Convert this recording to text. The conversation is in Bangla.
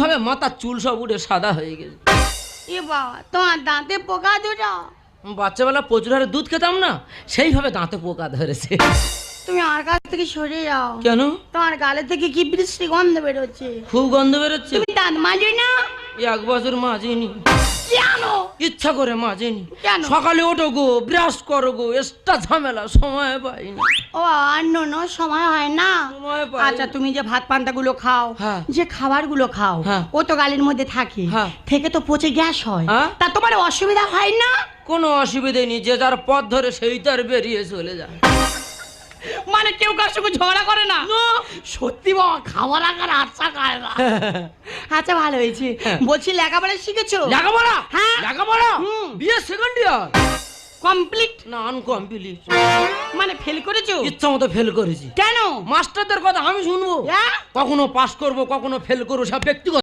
এইভাবে মাথার চুল সব উঠে সাদা হয়ে গেছে। এ বাবা, তোমার দাঁতে পোকা দুটো। বাচ্চাবেলা প্রচুর হারে দুধ খেতাম না, সেইভাবে দাঁতে পোকা ধরেছে। তুমি আমার কাছ থেকে সরে যাও। কেন? তোমার গালে থেকে কি বৃষ্টি গন্ধ বেরোচ্ছে। খুব গন্ধ বেরোচ্ছে। তুমি দাঁত মাজো না? 1 বছর মাজিনি। কেন? ইচ্ছা করে মাজিনি। কেন? সকালে ওঠো গো, ব্রাশ করো গো, এক্সট্রা ঝামেলা, সময় পাইনি। ও অন্য সময় হয় না। সময় পাই। আচ্ছা, তুমি যে ভাত পান্তা গুলো খাও, হ্যাঁ। যে খাবার গুলো খাও, হ্যাঁ। ও তো গালের মধ্যে থাকে, হ্যাঁ। থেকে তো পচে গ্যাস হয়। হ্যাঁ। তা তোমার অসুবিধা হয় না? কোনো অসুবিধে নেই, যে যার পথ ধরে সেই তার বেরিয়ে চলে যায়। মানে কেউ কার সঙ্গে ঝগড়া করে না? সত্যি বাবা, খাবার আকার আচ্ছা খায় না। আচ্ছা, ভালো হয়েছে। বলছি লেখাপড়া শিখেছো? লেখাপড়া? হ্যাঁ। লেখাপড়া? হুম। বিয়ে সেকেন্ড ইয়ার। কমপ্লিট? না, আনকমপ্লিট। মানে ফেল করেছো? ইচ্ছা মতো ফেল করেছি। কেন? মাস্টারদের কথা আমি শুনবো? হ্যাঁ? কখনো পাস করব, কখনো ফেল করবো, সব ব্যক্তিগত